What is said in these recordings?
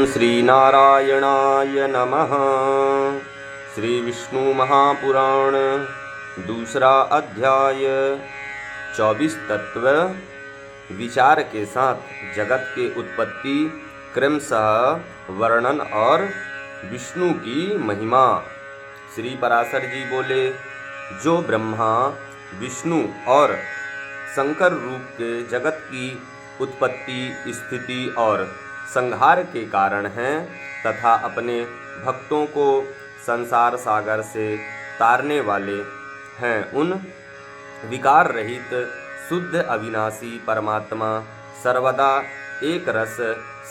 श्री नारायणाय नमः। श्री विष्णु महापुराण दूसरा अध्याय 24 तत्व विचार के साथ जगत के उत्पत्ति क्रमशः वर्णन और विष्णु की महिमा। श्री पराशर जी बोले, जो ब्रह्मा विष्णु और शंकर रूप के जगत की उत्पत्ति स्थिति और संहार के कारण हैं तथा अपने भक्तों को संसार सागर से तारने वाले हैं, उन विकार रहित शुद्ध अविनाशी परमात्मा सर्वदा एक रस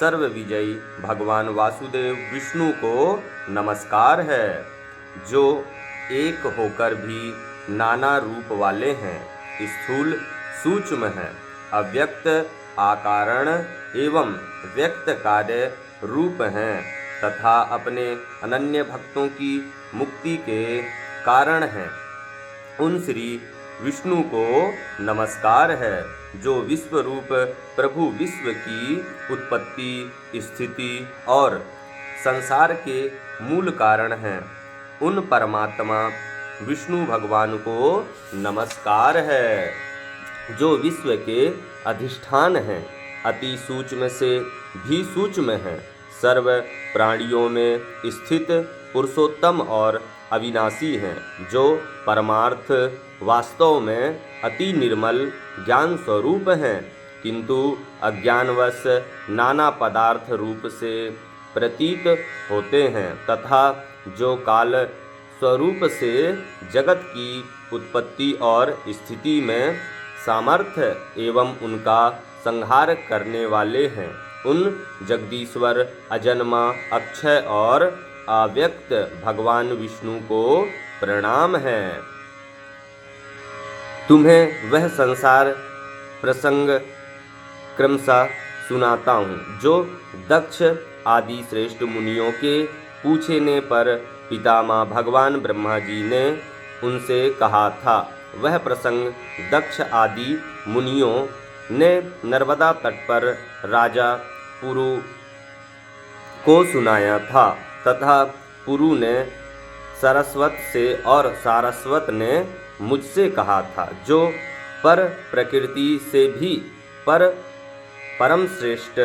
सर्व विजयी भगवान वासुदेव विष्णु को नमस्कार है, जो एक होकर भी नाना रूप वाले हैं, स्थूल सूक्ष्म हैं, अव्यक्त आकारण एवं व्यक्त कार्य रूप हैं तथा अपने अनन्य भक्तों की मुक्ति के कारण हैं। उन श्री विष्णु को नमस्कार है, जो विश्व रूप प्रभु विश्व की उत्पत्ति स्थिति और संसार के मूल कारण हैं। उन परमात्मा विष्णु भगवान को नमस्कार है, जो विश्व के अधिष्ठान हैं, अति सूक्ष्म से भी सूक्ष्म हैं, सर्व प्राणियों में स्थित पुरुषोत्तम और अविनाशी हैं, जो परमार्थ वास्तव में अति निर्मल ज्ञान स्वरूप हैं, किंतु अज्ञानवश नाना पदार्थ रूप से प्रतीत होते हैं, तथा जो काल स्वरूप से जगत की उत्पत्ति और स्थिति में सामर्थ्य एवं उनका संहार करने वाले हैं। उन जगदीश्वर अजन्मा अक्षय और अव्यक्त भगवान विष्णु को प्रणाम है। तुम्हें वह संसार प्रसंग क्रमशः सुनाता हूँ, जो दक्ष आदि श्रेष्ठ मुनियों के पूछने पर पितामह भगवान ब्रह्मा जी ने उनसे कहा था। वह प्रसंग दक्ष आदि मुनियों ने नर्मदा तट पर राजा पुरु को सुनाया था, तथा पुरु ने सरस्वत से और सारस्वत ने मुझसे कहा था, जो पर प्रकृति से भी परम श्रेष्ठ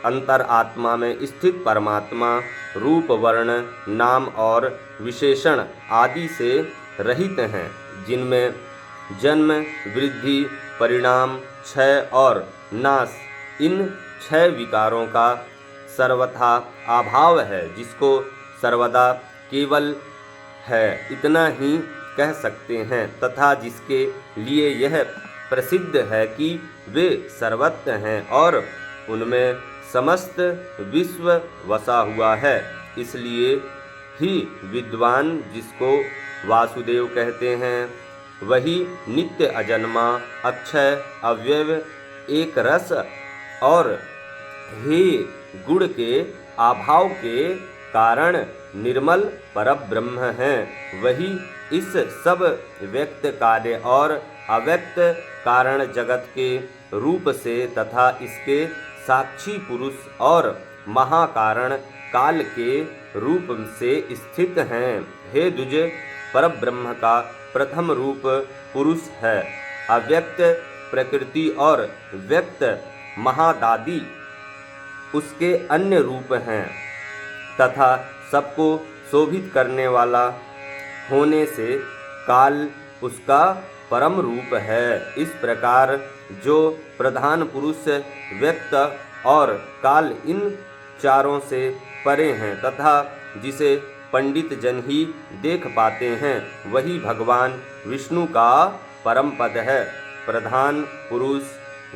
अंतर आत्मा में स्थित परमात्मा रूप वर्ण नाम और विशेषण आदि से रहित हैं, जिनमें जन्म वृद्धि परिणाम क्षय और नाश इन 6 विकारों का सर्वथा अभाव है, जिसको सर्वदा केवल है इतना ही कह सकते हैं, तथा जिसके लिए यह प्रसिद्ध है कि वे सर्वत्र हैं और उनमें समस्त विश्व वसा हुआ है। इसलिए ही विद्वान जिसको वासुदेव कहते हैं, वही नित्य अजन्मा अक्षय अव्यय एक रस और हे गुण के अभाव के कारण निर्मल परब्रह्म हैं। वही इस सब व्यक्त कार्य और अव्यक्त कारण जगत के रूप से तथा इसके साक्षी पुरुष और महाकारण काल के रूप से स्थित हैं। हे द्विज, परब्रह्म का प्रथम रूप पुरुष है, अव्यक्त प्रकृति और व्यक्त महादादि उसके अन्य रूप हैं, तथा सबको शोभित करने वाला होने से काल उसका परम रूप है। इस प्रकार जो प्रधान पुरुष व्यक्त और काल इन चारों से परे हैं तथा जिसे पंडित जन ही देख पाते हैं, वही भगवान विष्णु का परम पद है। प्रधान पुरुष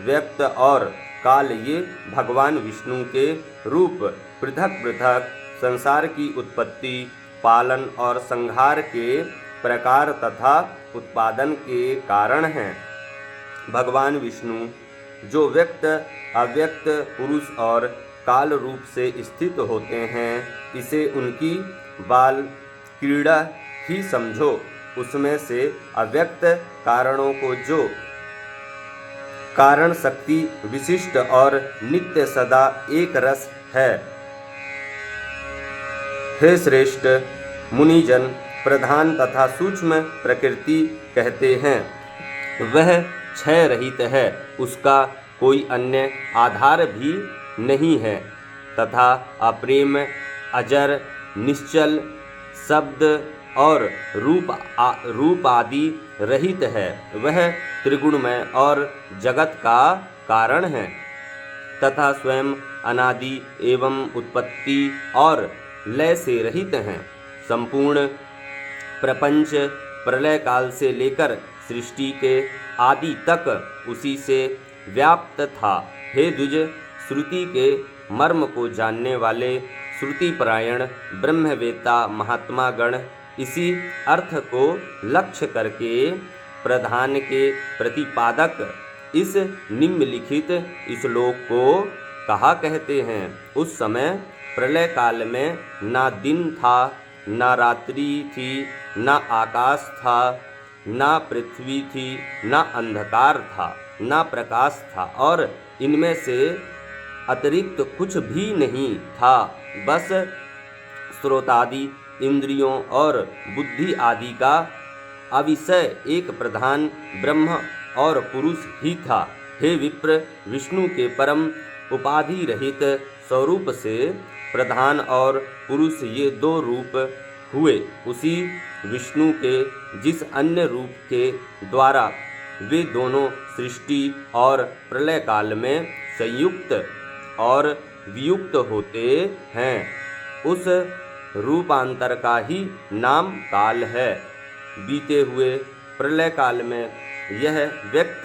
व्यक्त और काल ये भगवान विष्णु के रूप पृथक पृथक संसार की उत्पत्ति पालन और संहार के प्रकार तथा उत्पादन के कारण हैं। भगवान विष्णु जो व्यक्त अव्यक्त पुरुष और काल रूप से स्थित होते हैं, इसे उनकी बाल क्रीड़ा ही समझो। उसमें से अव्यक्त कारणों को जो कारण शक्ति विशिष्ट और नित्य सदा एक रस है, हे श्रेष्ठ मुनिजन, प्रधान तथा सूक्ष्म प्रकृति कहते हैं, वह क्षय रहित है, उसका कोई अन्य आधार भी नहीं है तथा अप्रेम, अजर, निश्चल, शब्द और रूप आदि रहित है। वह त्रिगुणमय और जगत का कारण है तथा स्वयं अनादि एवं उत्पत्ति और लय से रहित हैं। संपूर्ण प्रपंच प्रलय काल से लेकर सृष्टि के आदि तक उसी से व्याप्त था। हे द्विज, श्रुति के मर्म को जानने वाले श्रुतिपरायण ब्रह्मवेत्ता महात्मा गण इसी अर्थ को लक्ष्य करके प्रधान के प्रतिपादक इस निम्नलिखित श्लोक को कहा कहते हैं। उस समय प्रलय काल में ना दिन था, ना रात्रि थी, ना आकाश था, ना पृथ्वी थी, ना अंधकार था, ना प्रकाश था और इनमें से अतिरिक्त कुछ भी नहीं था। बस श्रोतादि इंद्रियों और बुद्धि आदि का अविषय एक प्रधान ब्रह्म और पुरुष ही था। हे विप्र, विष्णु के परम उपाधि रहित स्वरूप से प्रधान और पुरुष ये दो रूप हुए। उसी विष्णु के जिस अन्य रूप के द्वारा वे दोनों सृष्टि और प्रलय काल में संयुक्त और वियुक्त होते हैं, उस रूपांतर का ही नाम काल है। बीते हुए प्रलय काल में यह व्यक्त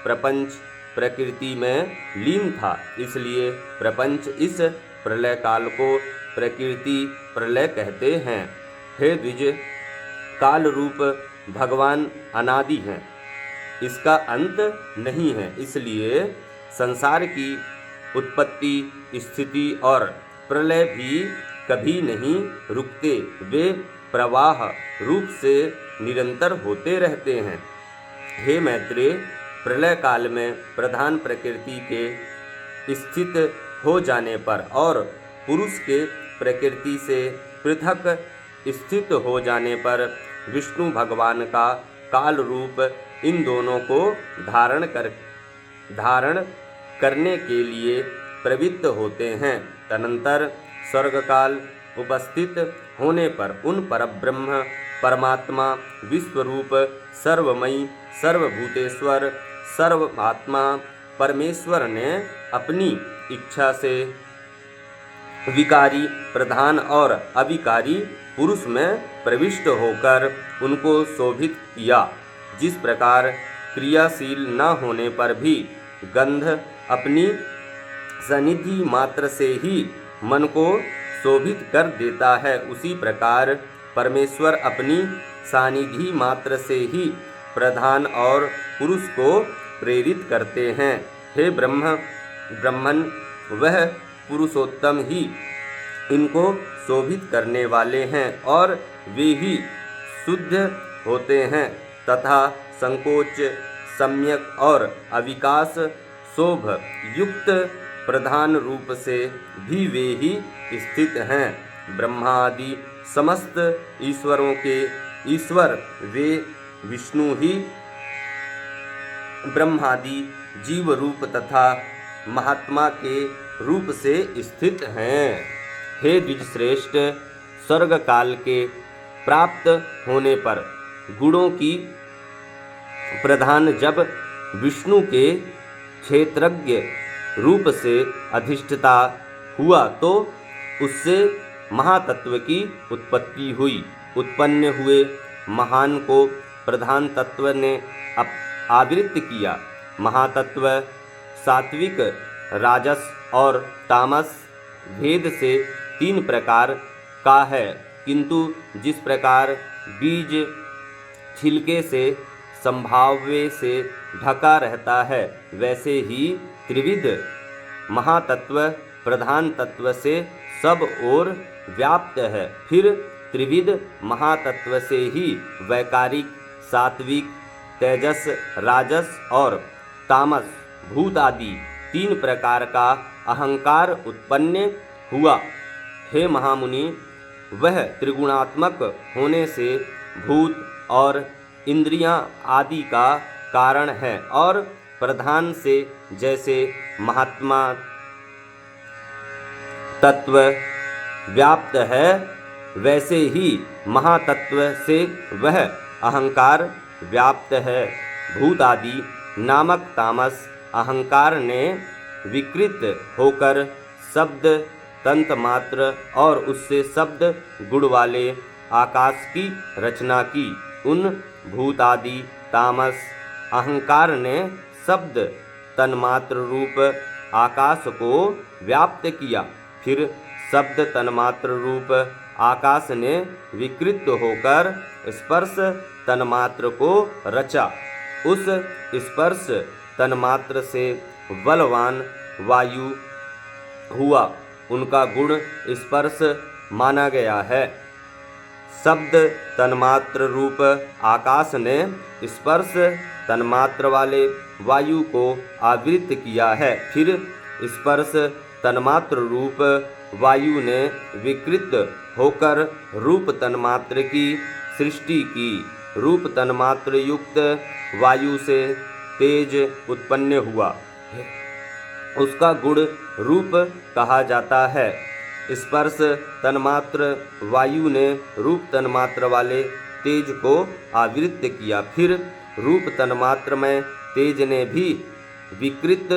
प्रपंच प्रकृति में लीन था, इसलिए प्रपंच इस प्रलय काल को प्रकृति प्रलय कहते हैं। हे द्विज, काल रूप भगवान अनादि हैं, इसका अंत नहीं है, इसलिए संसार की उत्पत्ति, स्थिति और प्रलय भी कभी नहीं रुकते, वे प्रवाह रूप से निरंतर होते रहते हैं। हे मैत्रेय, प्रलय काल में प्रधान प्रकृति के स्थित हो जाने पर और पुरुष के प्रकृति से पृथक स्थित हो जाने पर विष्णु भगवान का काल रूप इन दोनों को धारण करने के लिए प्रवृत्त होते हैं। तदनंतर स्वर्ग काल उपस्थित होने पर उन परब्रह्म परमात्मा विश्वरूप सर्वमयी सर्वभूतेश्वर सर्वात्मा परमेश्वर ने अपनी इच्छा से विकारी प्रधान और अविकारी पुरुष में प्रविष्ट होकर उनको शोभित किया। जिस प्रकार क्रियाशील न होने पर भी गंध अपनी सनिधि मात्र से ही मन को शोभित कर देता है, उसी प्रकार परमेश्वर अपनी सानिधि मात्र से ही प्रधान और पुरुष को प्रेरित करते हैं। हे ब्रह्मन, वह पुरुषोत्तम ही इनको शोभित करने वाले हैं और वे ही शुद्ध होते हैं तथा संकोच, सम्यक और अविकास शोभ युक्त प्रधान रूप से भी वे ही स्थित हैं। ब्रह्मादि समस्त ईश्वरों के ईश्वर वे विष्णु ही ब्रह्मादि जीव रूप तथा महात्मा के रूप से स्थित हैं। हे द्विजश्रेष्ठ, स्वर्ग काल के प्राप्त होने पर गुणों की प्रधान जब विष्णु के क्षेत्रज्ञ रूप से अधिष्ठता हुआ तो उससे महातत्व की उत्पत्ति हुई। उत्पन्न हुए महान को प्रधान तत्व ने आवृत किया। महातत्व सात्विक, राजस और तामस भेद से 3 प्रकार का है, किंतु जिस प्रकार बीज छिलके से संभाव्य से ढका रहता है, वैसे ही त्रिविध महातत्व प्रधान तत्व से सब ओर व्याप्त है। फिर त्रिविध महातत्व से ही वैकारिक, सात्विक, तेजस, राजस और तामस भूत आदि 3 प्रकार का अहंकार उत्पन्न हुआ। हे महामुनि, वह त्रिगुणात्मक होने से भूत और इंद्रियां आदि का कारण है और प्रधान से जैसे महात्मा तत्व व्याप्त है वैसे ही महातत्व से वह अहंकार व्याप्त है। भूत आदि नामक तामस अहंकार ने विकृत होकर शब्द तंत्र मात्र और उससे शब्द गुण वाले आकाश की रचना की। उन भूत आदि तामस अहंकार ने शब्द तन्मात्र रूप आकाश को व्याप्त किया। फिर शब्द तन्मात्र रूप आकाश ने विकृत होकर स्पर्श तन्मात्र को रचा। उस स्पर्श तन्मात्र से बलवान वायु हुआ, उनका गुण स्पर्श माना गया है। शब्द तन्मात्र रूप आकाश ने स्पर्श तन्मात्र वाले वायु को आवृत किया है। फिर स्पर्श तन्मात्र रूप वायु ने विकृत होकर रूप तन्मात्र की सृष्टि की। रूप तन्मात्र युक्त वायु से तेज उत्पन्न हुआ, उसका गुण रूप कहा जाता है। स्पर्श तन्मात्र वायु ने रूप तन्मात्र वाले तेज को आवृत किया। फिर रूप तन्मात्र में तेज ने भी विकृत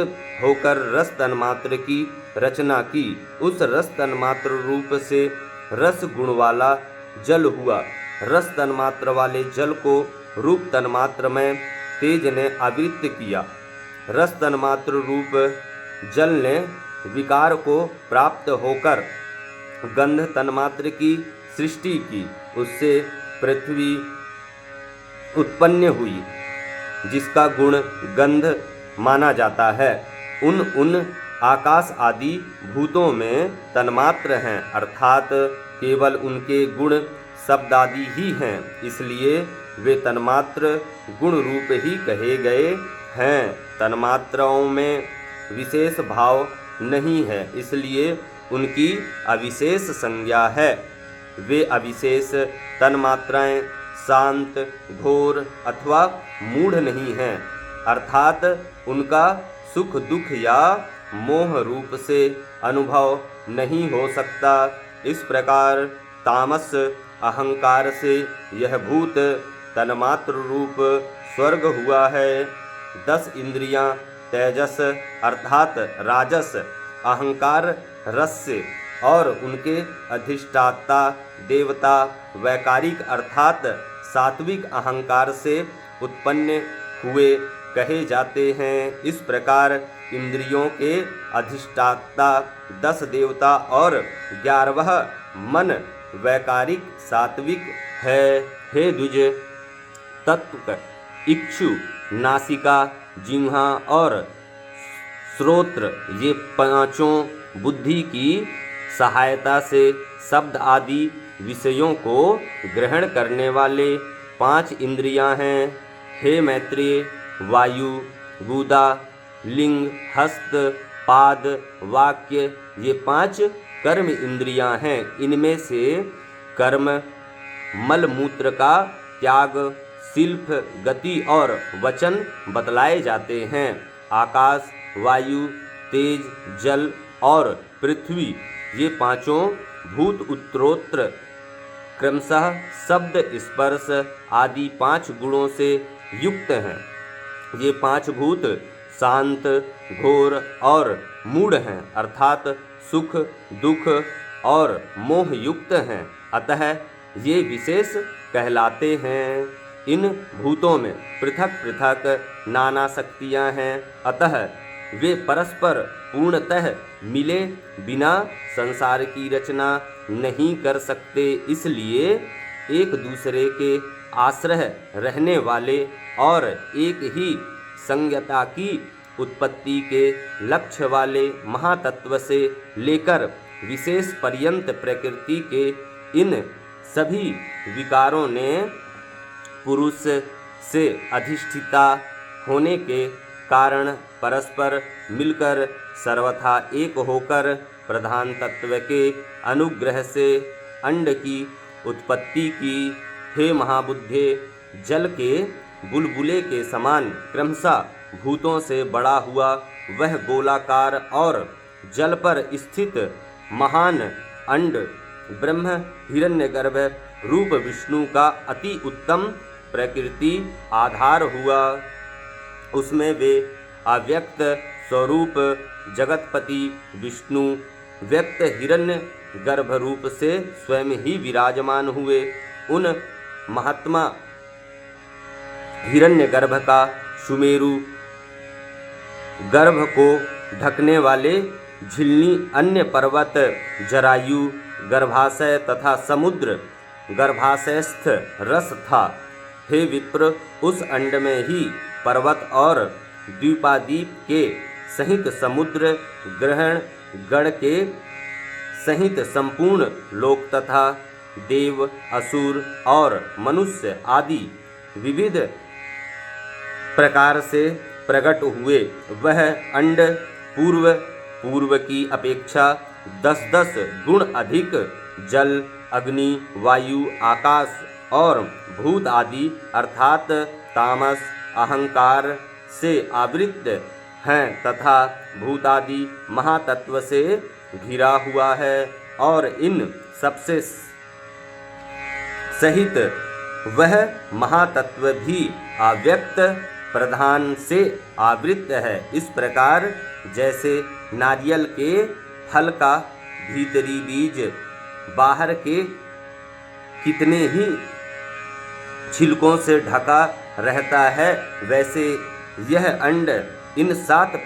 होकर रस तन्मात्र की रचना की। उस रस तन्मात्र रूप से रस गुण वाला जल हुआ। रस तन्मात्र वाले जल को रूप तन्मात्र में तेज ने आवृत किया। रस तन्मात्र रूप जल ने विकार को प्राप्त होकर गंध तन्मात्र की सृष्टि की। उससे पृथ्वी उत्पन्न हुई, जिसका गुण गंध माना जाता है। उन आकाश आदि भूतों में तन्मात्र हैं, अर्थात केवल उनके गुण शब्द आदि ही हैं, इसलिए वे तन्मात्र गुण रूप ही कहे गए हैं। तन्मात्राओं में विशेष भाव नहीं है, इसलिए उनकी अविशेष संज्ञा है। वे अविशेष तन्मात्राएं शांत, घोर अथवा मूढ़ नहीं हैं, अर्थात उनका सुख दुख या मोह रूप से अनुभव नहीं हो सकता। इस प्रकार तामस अहंकार से यह भूत तन्मात्र रूप स्वर्ग हुआ है। 10 इंद्रियां तेजस अर्थात राजस, अहंकार रस से और उनके अधिष्ठाता देवता वैकारिक अर्थात सात्विक अहंकार से उत्पन्न हुए कहे जाते हैं। इस प्रकार इंद्रियों के अधिष्ठाता 10 देवता और 11वां मन वैकारिक सात्विक है। हे द्विज, तत्व इक्षु, नासिका, जिह्वा और श्रोत्र ये पांचों बुद्धि की सहायता से शब्द आदि विषयों को ग्रहण करने वाले 5 इंद्रियां हैं। हे मैत्रेय, वायु, गुदा, लिंग, हस्त, पाद, वाक्य ये 5 कर्म इंद्रियां हैं। इनमें से कर्म मल मूत्र का त्याग, शिल्प, गति और वचन बतलाए जाते हैं। आकाश, वायु, तेज, जल और पृथ्वी ये पांचों भूत उत्तरोत्तर क्रमशः शब्द, स्पर्श आदि 5 गुणों से युक्त हैं। ये 5 भूत शांत, घोर और मूढ़ हैं, अर्थात सुख दुख और मोह युक्त हैं, अतः ये विशेष कहलाते हैं। इन भूतों में पृथक पृथक नाना शक्तियां हैं, अतः वे परस्पर पूर्णतः मिले बिना संसार की रचना नहीं कर सकते। इसलिए एक दूसरे के आश्रय रहने वाले और एक ही संज्ञता की उत्पत्ति के लक्ष्य वाले महातत्व से लेकर विशेष पर्यंत प्रकृति के इन सभी विकारों ने पुरुष से अधिष्ठिता होने के कारण परस्पर मिलकर सर्वथा एक होकर प्रधान तत्व के अनुग्रह से अंड की उत्पत्ति की। हे महाबुद्धे, जल के बुलबुले के समान क्रमशः भूतों से बड़ा हुआ वह गोलाकार और जल पर स्थित महान अंड ब्रह्म हिरण्यगर्भ रूप विष्णु का अति उत्तम प्रकृति आधार हुआ। उसमें वे अव्यक्त स्वरूप जगतपति विष्णु व्यक्त हिरण्य गर्भ रूप से स्वयं ही विराजमान हुए। उन महात्मा हिरण्यगर्भ का सुमेरु गर्भ को ढकने वाले झिल्ली अन्य पर्वत जरायु गर्भाशय तथा समुद्र गर्भाशयस्थ रस था। हे विप्र, उस अंड में ही पर्वत और द्वीपादीप के सहित समुद्र ग्रहण गण के सहित संपूर्ण लोक तथा देव असुर और मनुष्य आदि विविध प्रकार से प्रकट हुए। वह अंड पूर्व की अपेक्षा 10-10 गुण अधिक जल अग्नि वायु आकाश और भूत आदि अर्थात तामस अहंकार से आवृत हैं तथा भूतादि महातत्व से घिरा हुआ है और इन सबसे सहित वह महातत्व भी अव्यक्त प्रधान से आवृत है। इस प्रकार जैसे नारियल के फल का भीतरी बीज बाहर के कितने ही छिलकों से ढका रहता है, वैसे यह अंड इन 7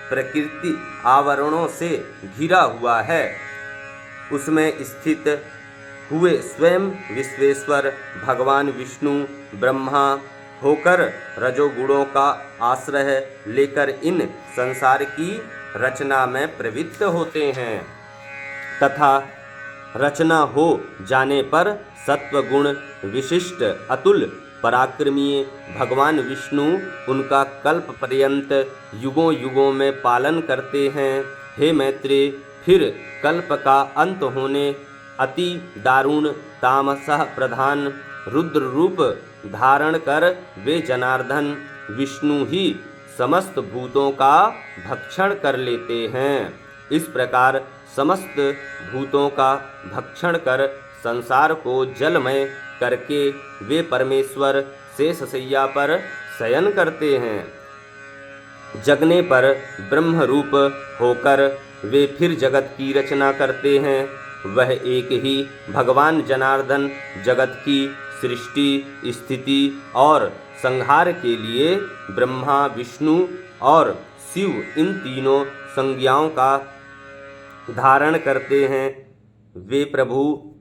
प्रकृति आवरणों से घिरा हुआ है। उसमें स्थित हुए स्वयं विश्वेश्वर भगवान विष्णु ब्रह्मा होकर रजोगुणों का आश्रय लेकर इन संसार की रचना में प्रवृत्त होते हैं तथा रचना हो जाने पर सत्वगुण विशिष्ट अतुल पराक्रमीय भगवान विष्णु उनका कल्प पर्यंत युगों युगों में पालन करते हैं। हे मैत्रेय, फिर कल्प का अंत होने अति दारुण तामसः प्रधान रुद्र रूप धारण कर वे जनार्दन विष्णु ही समस्त भूतों का भक्षण कर लेते हैं। इस प्रकार समस्त भूतों का भक्षण कर संसार को जलमय करके वे परमेश्वर शेषशय्या पर शयन करते हैं। जगने पर ब्रह्म रूप होकर वे फिर जगत की रचना करते हैं। वह एक ही भगवान जनार्दन जगत की सृष्टि स्थिति और संहार के लिए ब्रह्मा विष्णु और शिव इन तीनों संज्ञाओं का धारण करते हैं। वे प्रभु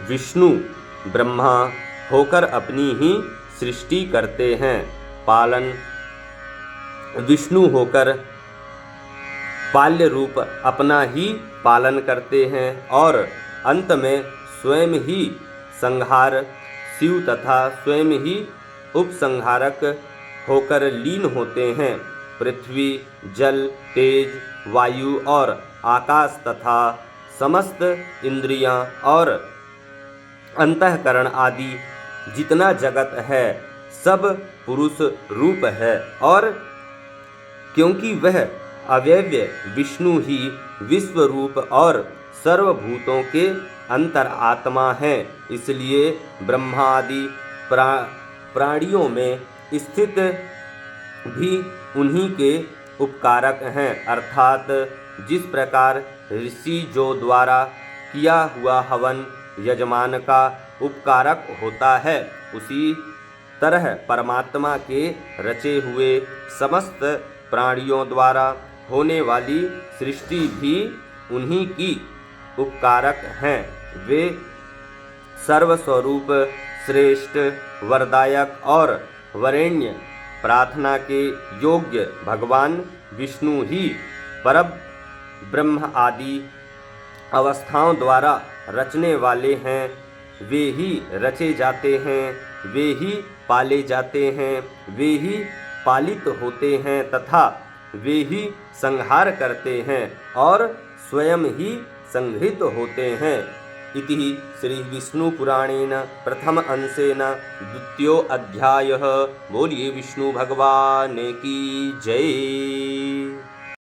विष्णु ब्रह्मा होकर अपनी ही सृष्टि करते हैं, पालन विष्णु होकर पाल्य रूप अपना ही पालन करते हैं और अंत में स्वयं ही संहार शिव तथा स्वयं ही उपसंहारक होकर लीन होते हैं। पृथ्वी जल तेज वायु और आकाश तथा समस्त इंद्रियां और अंतःकरण आदि जितना जगत है सब पुरुष रूप है और क्योंकि वह अव्यय विष्णु ही विश्व रूप और सर्वभूतों के अंतर आत्मा हैं, इसलिए ब्रह्मा आदि प्राणियों में स्थित भी उन्हीं के उपकारक हैं। अर्थात जिस प्रकार ऋषि जो द्वारा किया हुआ हवन यजमान का उपकारक होता है, उसी तरह परमात्मा के रचे हुए समस्त प्राणियों द्वारा होने वाली सृष्टि भी उन्हीं की उपकारक हैं। वे सर्वस्वरूप श्रेष्ठ वरदायक और वरेण्य प्रार्थना के योग्य भगवान विष्णु ही परब ब्रह्म आदि अवस्थाओं द्वारा रचने वाले हैं। वे ही रचे जाते हैं, वे ही पाले जाते हैं, वे ही पालित होते हैं तथा वे ही संहार करते हैं और स्वयं ही संहृत होते हैं। इति श्री विष्णु पुराणेन प्रथम अंशेन द्वितीयो अध्यायः। बोलिए विष्णु भगवान की जय।